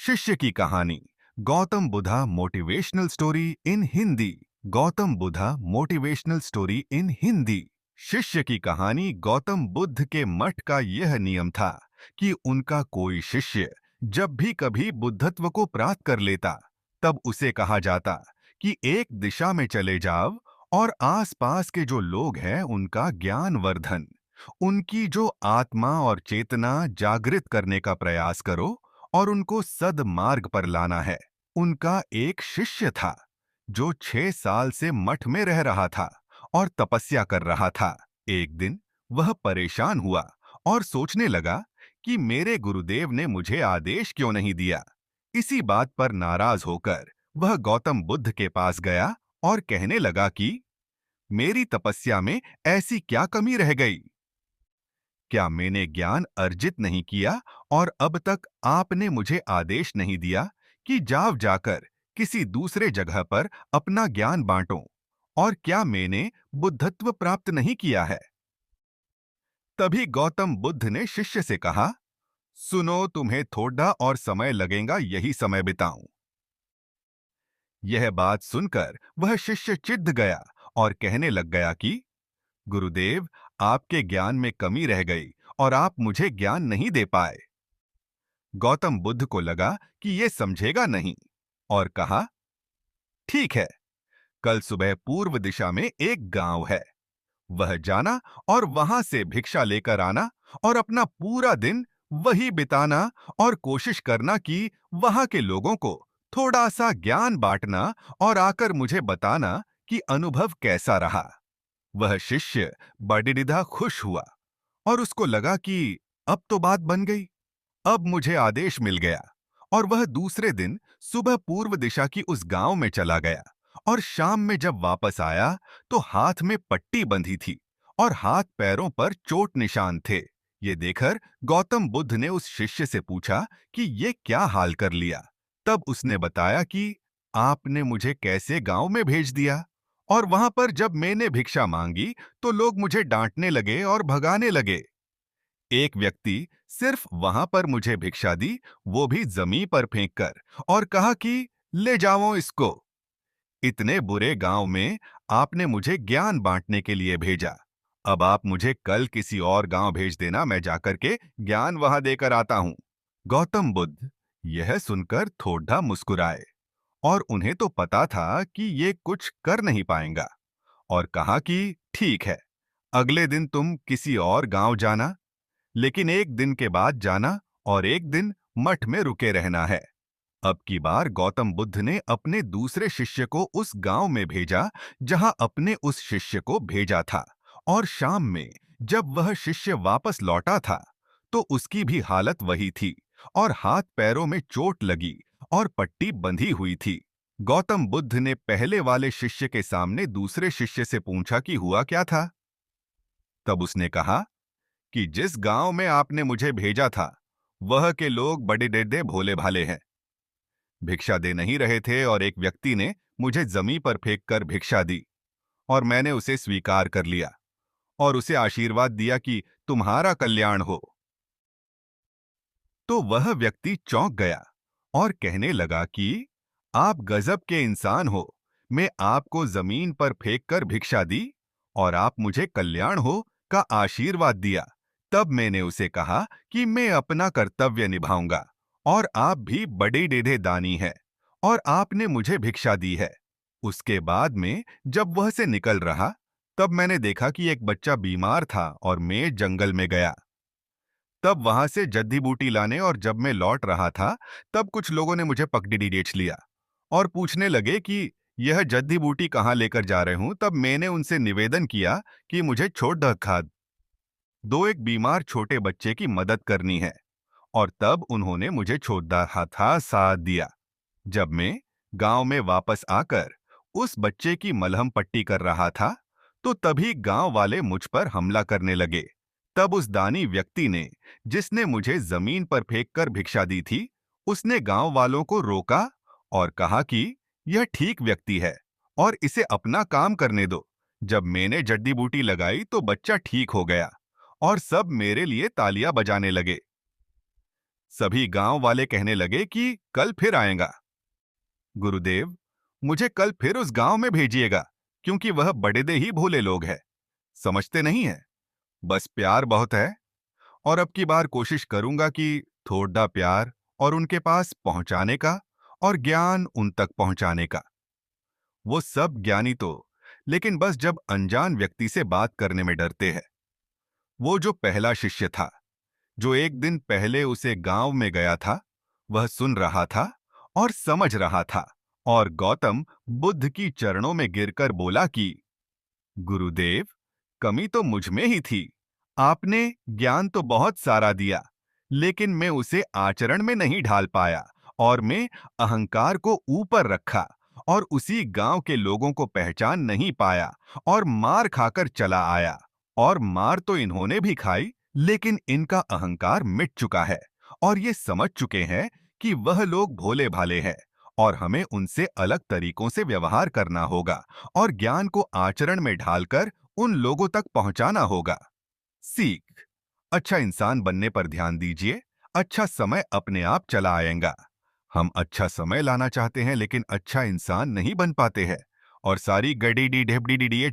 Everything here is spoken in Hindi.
शिष्य की कहानी। Gautam Buddha motivational story in Hindi. Gautam Buddha motivational story in Hindi. शिष्य की कहानी। गौतम बुद्ध के मठ का यह नियम था कि उनका कोई शिष्य जब भी कभी बुद्धत्व को प्राप्त कर लेता, तब उसे कहा जाता कि एक दिशा में चले जाओ और आसपास के जो लोग हैं उनका ज्ञान वर्धन, उनकी जो आत्मा और चेतना जागृत करने का प्रयास करो और उनको सद्मार्ग पर लाना है। उनका एक शिष्य था जो 6 साल से मठ में रह रहा था और तपस्या कर रहा था। एक दिन वह परेशान हुआ और सोचने लगा कि मेरे गुरुदेव ने मुझे आदेश क्यों नहीं दिया। इसी बात पर नाराज होकर वह गौतम बुद्ध के पास गया और कहने लगा कि मेरी तपस्या में ऐसी क्या कमी रह गई? क्या मैंने ज्ञान अर्जित नहीं किया और अब तक आपने मुझे आदेश नहीं दिया कि जाओ जाकर किसी दूसरे जगह पर अपना ज्ञान बांटो? और क्या मैंने बुद्धत्व प्राप्त नहीं किया है? तभी गौतम बुद्ध ने शिष्य से कहा, सुनो, तुम्हें थोड़ा और समय लगेगा यही समय बिताऊं। यह बात सुनकर वह शिष्य चिढ़ गया और कहने लग गया कि गुरुदेव, आपके ज्ञान में कमी रह गई और आप मुझे ज्ञान नहीं दे पाए। गौतम बुद्ध को लगा कि ये समझेगा नहीं और कहा, ठीक है, कल सुबह पूर्व दिशा में एक गांव है, वह जाना और वहां से भिक्षा लेकर आना और अपना पूरा दिन वही बिताना और कोशिश करना कि वहां के लोगों को थोड़ा सा ज्ञान बांटना और आकर मुझे बताना कि अनुभव कैसा रहा। वह शिष्य बड़िरिधा खुश हुआ और उसको लगा कि अब तो बात बन गई, अब मुझे आदेश मिल गया। और वह दूसरे दिन सुबह पूर्व दिशा की उस गांव में चला गया और शाम में जब वापस आया तो हाथ में पट्टी बंधी थी और हाथ पैरों पर चोट निशान थे। ये देखकर गौतम बुद्ध ने उस शिष्य से पूछा कि ये क्या हाल कर लिया। तब उसने बताया कि आपने मुझे कैसे गांव में भेज दिया और वहां पर जब मैंने भिक्षा मांगी तो लोग मुझे डांटने लगे और भगाने लगे। एक व्यक्ति सिर्फ वहां पर मुझे भिक्षा दी, वो भी जमीन पर फेंककर, और कहा कि ले जाओ इसको। इतने बुरे गांव में आपने मुझे ज्ञान बांटने के लिए भेजा। अब आप मुझे कल किसी और गांव भेज देना, मैं जाकर के ज्ञान वहां देकर आता हूं। गौतम बुद्ध यह सुनकर थोड़ा मुस्कुराए और उन्हें तो पता था कि ये कुछ कर नहीं पाएगा, और कहा कि ठीक है, अगले दिन तुम किसी और गांव जाना, लेकिन एक दिन के बाद जाना और एक दिन मठ में रुके रहना है। अब की बार गौतम बुद्ध ने अपने दूसरे शिष्य को उस गांव में भेजा जहां अपने उस शिष्य को भेजा था, और शाम में जब वह शिष्य वापस लौटा था तो उसकी भी हालत वही थी और हाथ पैरों में चोट लगी और पट्टी बंधी हुई थी। गौतम बुद्ध ने पहले वाले शिष्य के सामने दूसरे शिष्य से पूछा कि हुआ क्या था। तब उसने कहा कि जिस गांव में आपने मुझे भेजा था, वह के लोग बड़े डेढ़े भोले भाले हैं। भिक्षा दे नहीं रहे थे और एक व्यक्ति ने मुझे जमीन पर फेंक कर भिक्षा दी और मैंने उसे स्वीकार कर लिया और उसे आशीर्वाद दिया कि तुम्हारा कल्याण हो। तो वह व्यक्ति चौंक गया और कहने लगा कि आप गजब के इंसान हो। मैं आपको जमीन पर फेंक कर भिक्षा दी और आप मुझे कल्याण हो का आशीर्वाद दिया। तब मैंने उसे कहा कि मैं अपना कर्तव्य निभाऊंगा और आप भी बड़े डेढ़े दानी हैं और आपने मुझे भिक्षा दी है। उसके बाद में जब वह से निकल रहा, तब मैंने देखा कि एक बच्चा बीमार था और मैं जंगल में गया। तब वहां से जद्दी बूटी लाने, और जब मैं लौट रहा था तब कुछ लोगों ने मुझे पगडंडी बेच लिया और पूछने लगे कि यह जद्दी बूटी कहाँ लेकर जा रहे हूं। तब मैंने उनसे निवेदन किया कि मुझे छोड़ दो, खाद दो, एक बीमार छोटे बच्चे की मदद करनी है, और तब उन्होंने मुझे छोड़ रहा था साथ दिया। जब मैं गांव में वापस आकर उस बच्चे की मलहम पट्टी कर रहा था तो तभी गांव वाले मुझ पर हमला करने लगे। तब उस दानी व्यक्ति ने, जिसने मुझे जमीन पर फेंककर भिक्षा दी थी, उसने गांव वालों को रोका और कहा कि यह ठीक व्यक्ति है और इसे अपना काम करने दो। जब मैंने जड़ी बूटी लगाई तो बच्चा ठीक हो गया और सब मेरे लिए तालियां बजाने लगे। सभी गांव वाले कहने लगे कि कल फिर आएगा। गुरुदेव, मुझे कल फिर उस गांव में भेजिएगा, क्योंकि वह बड़े ही भोले लोग हैं। समझते नहीं है, बस प्यार बहुत है। और अब की बार कोशिश करूंगा कि थोड़ा प्यार और उनके पास पहुंचाने का, और ज्ञान उन तक पहुंचाने का। वो सब ज्ञानी तो, लेकिन बस जब अनजान व्यक्ति से बात करने में डरते हैं। वो जो पहला शिष्य था, जो एक दिन पहले उसे गांव में गया था, वह सुन रहा था और समझ रहा था, और गौतम बुद्ध की चरणों में गिरकर बोला कि गुरुदेव, कमी तो मुझ में ही थी। आपने ज्ञान तो बहुत सारा दिया, लेकिन मैं उसे आचरण में नहीं ढाल पाया, और मैं अहंकार को ऊपर रखा और उसी गांव के लोगों को पहचान नहीं पाया, और मार खाकर चला आया। और मार तो इन्होंने भी खाई, लेकिन इनका अहंकार मिट चुका है, और ये समझ चुके हैं कि वह लोग भोले भाले हैं, और हमें उनसे अलग तरीकों से व्यवहार करना होगा, और ज्ञान को आचरण में ढालकर उन लोगों तक पहुंचाना होगा। सीख: अच्छा इंसान बनने पर ध्यान दीजिए, अच्छा समय अपने आप चला आएगा। हम अच्छा समय लाना चाहते हैं, लेकिन अच्छा इंसान नहीं बन पाते हैं, और सारी गडी डी ढेबडी डी